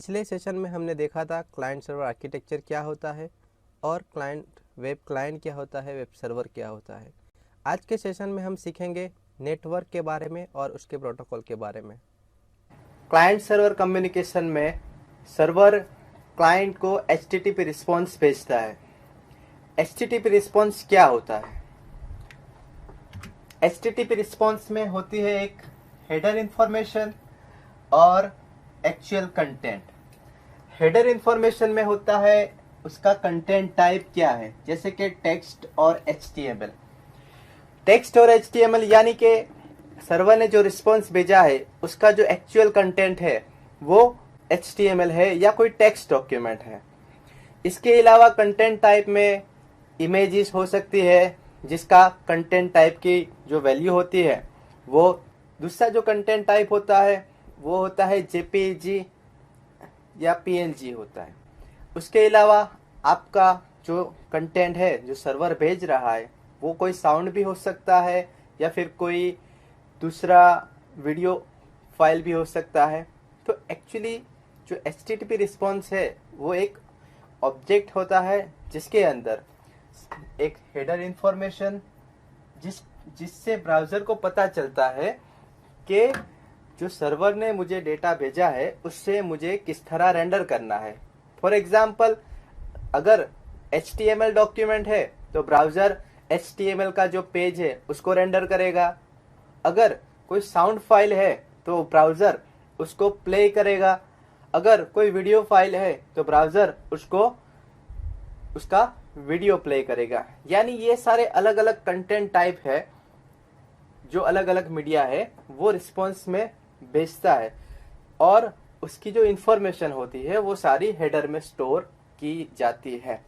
पिछले सेशन में हमने देखा था क्लाइंट सर्वर आर्किटेक्चर क्या होता है और वेब क्लाइंट क्या होता है, वेब सर्वर क्या होता है। आज के सेशन में हम सीखेंगे नेटवर्क के बारे में और उसके प्रोटोकॉल के बारे में। क्लाइंट सर्वर कम्युनिकेशन में सर्वर क्लाइंट को HTTP रिस्पॉन्स भेजता है। HTTP रिस्पॉन्स क्या होता है? HTTP रिस्पॉन्स में होती है एक हेडर इंफॉर्मेशन और एक्चुअल कंटेंट। हेडर इंफॉर्मेशन में होता है उसका कंटेंट टाइप क्या है, जैसे कि टेक्स्ट और HTML। टेक्स्ट और HTML यानी कि सर्वर ने जो रिस्पॉन्स भेजा है उसका जो एक्चुअल कंटेंट है वो HTML है या कोई टेक्स्ट डॉक्यूमेंट है। इसके अलावा कंटेंट टाइप में इमेजेस हो सकती है जिसका कंटेंट टाइप की जो वैल्यू होती है वो, दूसरा जो कंटेंट टाइप होता है वो होता है JPG या PNG होता है। उसके अलावा आपका जो कंटेंट है जो सर्वर भेज रहा है वो कोई साउंड भी हो सकता है या फिर कोई दूसरा वीडियो फाइल भी हो सकता है। तो एक्चुअली जो HTTP रिस्पॉन्स है वो एक ऑब्जेक्ट होता है जिसके अंदर एक हेडर इंफॉर्मेशन जिससे ब्राउज़र को पता चलता है कि जो सर्वर ने मुझे डेटा भेजा है उससे मुझे किस तरह रेंडर करना है। फॉर एग्जाम्पल, अगर HTML डॉक्यूमेंट है तो ब्राउज़र HTML का जो पेज है उसको रेंडर करेगा। अगर कोई साउंड फाइल है तो ब्राउज़र उसको प्ले करेगा। अगर कोई वीडियो फाइल है तो ब्राउज़र उसका वीडियो प्ले करेगा। यानी ये सारे अलग अलग कंटेंट टाइप है जो अलग अलग मीडिया है वो रिस्पॉन्स में भेजता है और उसकी जो इंफॉर्मेशन होती है वो सारी हेडर में स्टोर की जाती है।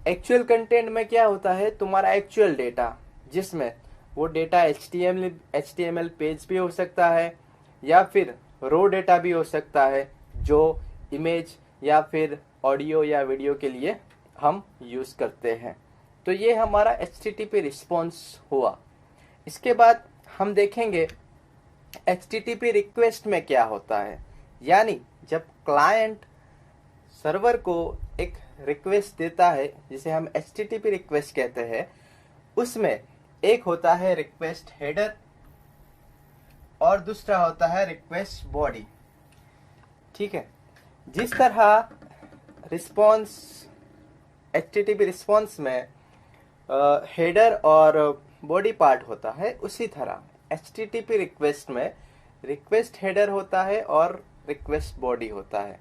एक्चुअल कंटेंट में क्या होता है, तुम्हारा एक्चुअल डेटा, जिसमें वो डेटा HTML पेज भी हो सकता है या फिर रो डेटा भी हो सकता है जो इमेज या फिर ऑडियो या वीडियो के लिए हम यूज करते हैं। तो ये हमारा HTTP रिस्पॉन्स हुआ। इसके बाद हम देखेंगे HTTP रिक्वेस्ट में क्या होता है। यानी जब क्लाइंट सर्वर को एक रिक्वेस्ट देता है जिसे हम HTTP रिक्वेस्ट कहते हैं, उसमें एक होता है रिक्वेस्ट हेडर और दूसरा होता है रिक्वेस्ट बॉडी। ठीक है, जिस तरह रिस्पॉन्स HTTP रिस्पॉन्स में हेडर और बॉडी पार्ट होता है, उसी तरह HTTP रिक्वेस्ट में रिक्वेस्ट हेडर होता है और रिक्वेस्ट बॉडी होता है।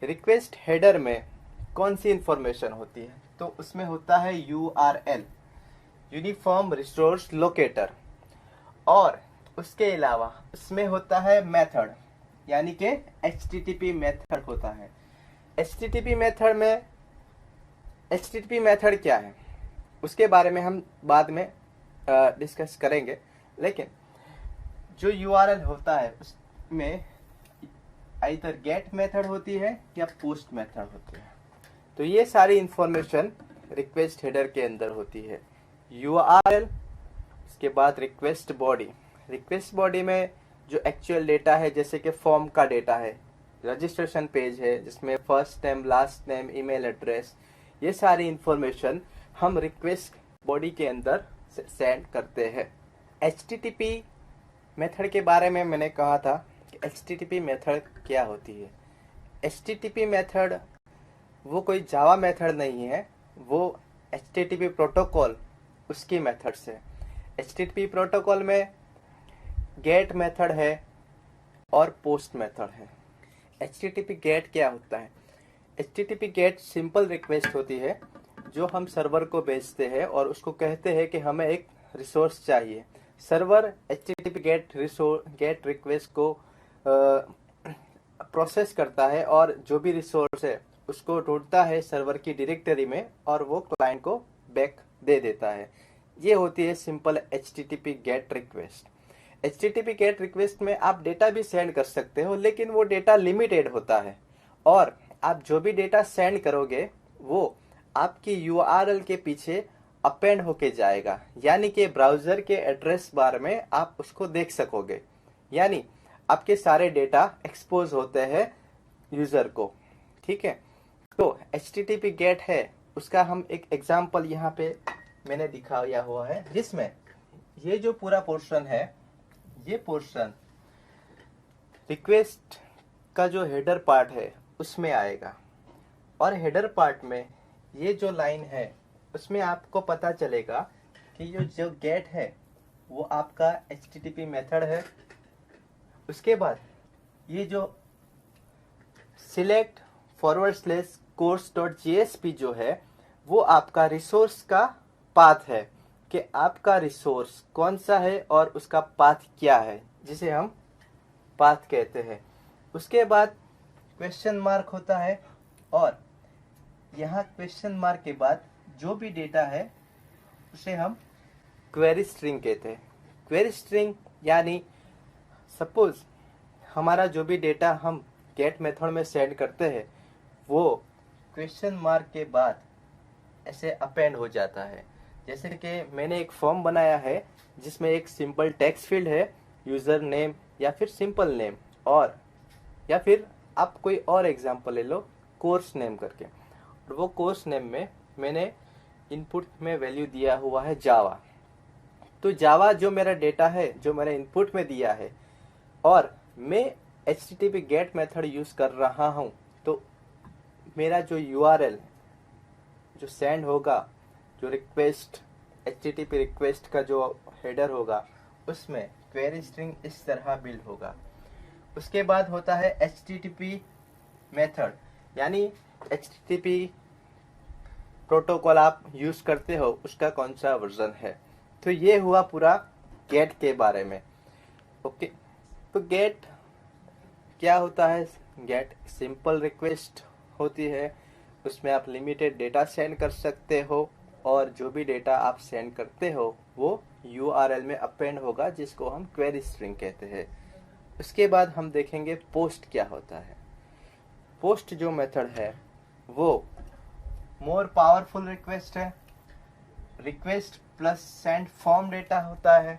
रिक्वेस्ट हेडर में कौन सी इंफॉर्मेशन होती है, तो उसमें होता है URL, यूनिफॉर्म रिसोर्स लोकेटर, और उसके अलावा उसमें होता है मेथड, यानी कि HTTP मेथड होता है। HTTP मेथड क्या है उसके बारे में हम बाद में डिस्कस करेंगे, लेकिन जो URL होता है उसमें आइदर गेट मेथड होती है या पोस्ट मेथड होती है। तो ये सारी इंफॉर्मेशन रिक्वेस्ट हेडर के अंदर होती है। URL, इसके बाद रिक्वेस्ट बॉडी में जो एक्चुअल डेटा है, जैसे कि फॉर्म का डेटा है, रजिस्ट्रेशन पेज है जिसमें first name, last name, email address, ये सारी इंफॉर्मेशन हम रिक्वेस्ट बॉडी के अंदर सेंड करते हैं। HTTP मेथड के बारे में मैंने कहा था कि HTTP मेथड क्या होती है। HTTP मेथड वो कोई जावा मेथड नहीं है, वो HTTP प्रोटोकॉल उसकी मेथड से। HTTP प्रोटोकॉल में गेट मेथड है और पोस्ट मेथड है। HTTP गेट क्या होता है? HTTP गेट सिंपल रिक्वेस्ट होती है जो हम सर्वर को भेजते हैं और उसको कहते हैं कि हमें एक रिसोर्स चाहिए। सर्वर HTTP गेट रिक्वेस्ट को प्रोसेस करता है और जो भी रिसोर्स है उसको ढूंढता है सर्वर की डायरेक्टरी में और वो क्लाइंट को बैक दे देता है। ये होती है simple HTTP gate request. HTTP gate request में आप डेटा भी सेंड कर सकते हो, लेकिन वो डेटा लिमिटेड होता है और आप जो भी डेटा सेंड करोगे वो आपकी URL के पीछे अपेंड होके जाएगा, यानी कि ब्राउज़र के एड्रेस बार में आप उसको देख सकोगे। यानी आपके सारे डेटा एक्सपोज होते हैं यूजर को। ठीक है, तो HTTP गेट है, उसका हम एक एग्जांपल यहाँ पे मैंने दिखाया हुआ है, जिसमें ये जो पूरा पोर्शन है, ये पोर्शन रिक्वेस्ट का जो हेडर पार्ट है उसमें आएगा, और हेडर पार्ट में ये जो लाइन है उसमें आपको पता चलेगा कि जो गेट है वो आपका HTTP मेथड है। उसके बाद ये जो सिलेक्ट /course.jsp जो है वो आपका रिसोर्स का पाथ है, कि आपका रिसोर्स कौन सा है और उसका पाथ क्या है, जिसे हम पाथ कहते हैं। उसके बाद क्वेश्चन मार्क होता है, और यहाँ क्वेश्चन मार्क के बाद जो भी डेटा है उसे हम क्वेरी स्ट्रिंग कहते हैं। क्वेरी स्ट्रिंग यानी सपोज हमारा जो भी डेटा हम गेट मेथड में सेंड करते हैं वो क्वेश्चन मार्क के बाद ऐसे अपेंड हो जाता है। जैसे कि मैंने एक फॉर्म बनाया है जिसमें एक सिंपल टेक्स्ट फील्ड है, यूजर नेम या फिर सिंपल नेम, और या फिर आप कोई और एग्जांपल ले लो कोर्स नेम करके, और वो कोर्स नेम में मैंने इनपुट में वैल्यू दिया हुआ है जावा। तो जावा जो मेरा डेटा है जो मैंने इनपुट में दिया है, और मैं HTTP गेट मेथड यूज कर रहा हूं, तो मेरा जो URL जो सेंड होगा, जो रिक्वेस्ट HTTP रिक्वेस्ट का जो हेडर होगा उसमें क्वेरी स्ट्रिंग इस तरह बिल्ड होगा। उसके बाद होता है HTTP मेथड, यानी HTTP प्रोटोकॉल आप यूज करते हो उसका कौन सा वर्जन है। तो ये हुआ पूरा गेट के बारे में। ओके, तो गेट क्या होता है? गेट सिंपल रिक्वेस्ट होती है, उसमें आप लिमिटेड डेटा सेंड कर सकते हो, और जो भी डेटा आप सेंड करते हो वो URL में अपेंड होगा, जिसको हम क्वेरी स्ट्रिंग कहते हैं। उसके बाद हम देखेंगे पोस्ट क्या होता है। पोस्ट जो मेथड है वो मोर पावरफुल रिक्वेस्ट है। Request plus send form data होता है।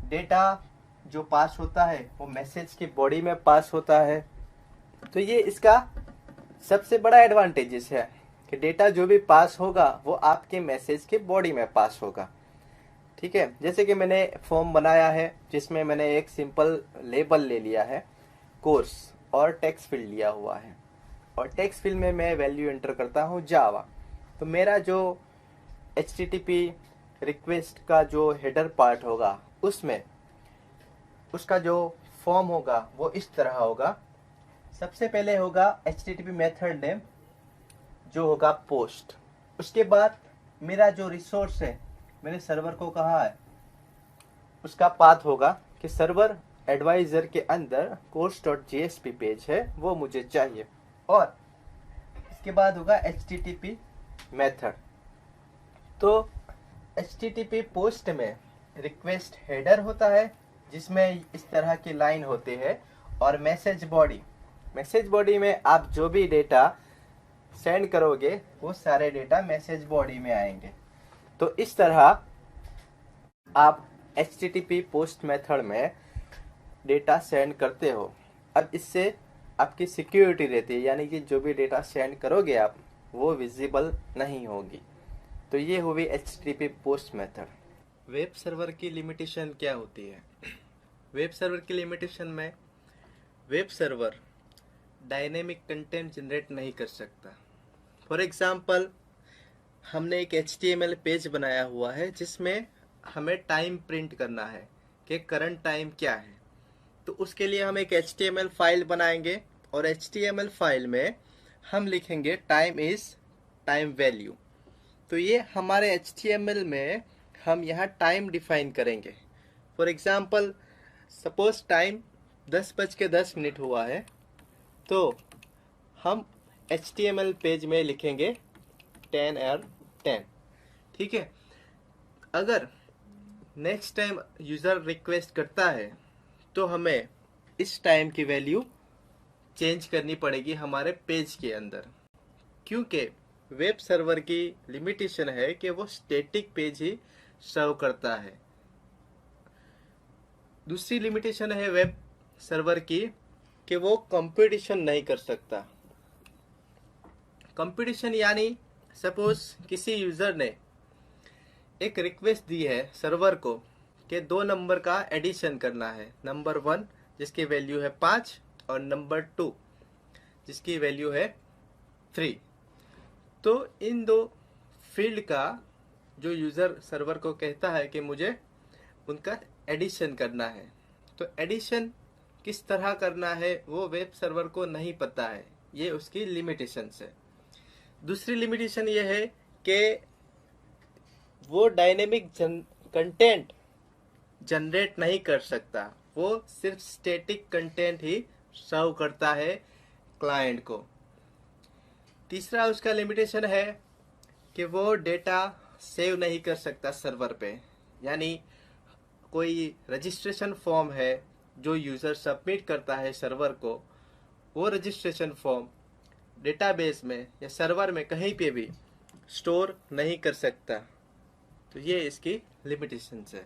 डेटा जो पास होता है वो मैसेज की बॉडी में पास होता है। तो ये इसका सबसे बड़ा एडवांटेजेस है कि डेटा जो भी पास होगा वो आपके मैसेज के बॉडी में पास होगा। ठीक है, जैसे कि मैंने फॉर्म बनाया है जिसमें मैंने एक सिंपल लेबल ले लिया है कोर्स, और टेक्स्ट फील्ड लिया हुआ है, और टेक्स्ट फील्ड में मैं वैल्यू एंटर करता हूँ जावा। तो मेरा जो HTTP रिक्वेस्ट का जो हेडर पार्ट होगा उसमें उसका जो फॉर्म होगा वो इस तरह होगा। सबसे पहले होगा HTTP मेथड नेम जो होगा पोस्ट। उसके बाद मेरा जो रिसोर्स है, मैंने सर्वर को कहा है, उसका पाथ होगा कि सर्वर एडवाइजर के अंदर course.jsp पेज है वो मुझे चाहिए, और इसके बाद होगा HTTP मेथड। तो HTTP पोस्ट में रिक्वेस्ट हेडर होता है जिसमें इस तरह की लाइन होती है, और मैसेज बॉडी में आप जो भी डेटा सेंड करोगे वो सारे डेटा मैसेज बॉडी में आएंगे। तो इस तरह आप HTTP पोस्ट मेथड में डेटा सेंड करते हो। अब इससे आपकी सिक्योरिटी रहती है, यानी कि जो भी डेटा सेंड करोगे आप वो विजिबल नहीं होगी। तो ये हुई HTTP post method. Web server की लिमिटेशन क्या होती है? वेब सर्वर की लिमिटेशन में web server dynamic content generate नहीं कर सकता। फॉर एग्जांपल, हमने एक HTML पेज बनाया हुआ है जिसमें हमें टाइम प्रिंट करना है कि करंट टाइम क्या है। तो उसके लिए हम एक HTML फाइल बनाएंगे, और HTML फाइल में हम लिखेंगे टाइम इज टाइम वैल्यू। तो ये हमारे HTML में हम यहाँ टाइम डिफाइन करेंगे। फॉर एग्जांपल, सपोज टाइम 10:10 हुआ है, तो हम HTML पेज में लिखेंगे 10:10। ठीक है, अगर नेक्स्ट टाइम यूज़र रिक्वेस्ट करता है तो हमें इस टाइम की वैल्यू चेंज करनी पड़ेगी हमारे पेज के अंदर, क्योंकि वेब सर्वर की लिमिटेशन है कि वो स्टैटिक पेज ही सर्व करता है। दूसरी लिमिटेशन है वेब सर्वर की कि वो कंपटीशन नहीं कर सकता। कंपटीशन यानी सपोज किसी यूजर ने एक रिक्वेस्ट दी है सर्वर को कि 2 नंबर का एडिशन करना है, नंबर 1 जिसकी वैल्यू है 5 और नंबर 2 जिसकी वैल्यू है 3। तो इन 2 फील्ड का जो यूज़र सर्वर को कहता है कि मुझे उनका एडिशन करना है, तो एडिशन किस तरह करना है वो वेब सर्वर को नहीं पता है, ये उसकी लिमिटेशन है। दूसरी लिमिटेशन ये है कि वो डायनेमिक कंटेंट जनरेट नहीं कर सकता, वो सिर्फ स्टैटिक कंटेंट ही सर्व करता है क्लाइंट को। तीसरा उसका लिमिटेशन है कि वो डेटा सेव नहीं कर सकता सर्वर पे, यानी कोई रजिस्ट्रेशन फॉर्म है जो यूज़र सबमिट करता है सर्वर को, वो रजिस्ट्रेशन फॉर्म डेटाबेस में या सर्वर में कहीं पे भी स्टोर नहीं कर सकता। तो ये इसकी लिमिटेशंस है।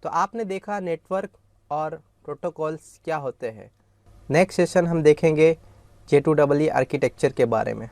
तो आपने देखा नेटवर्क और प्रोटोकॉल्स क्या होते हैं। नेक्स्ट सेशन हम देखेंगे J2EE आर्किटेक्चर के बारे में।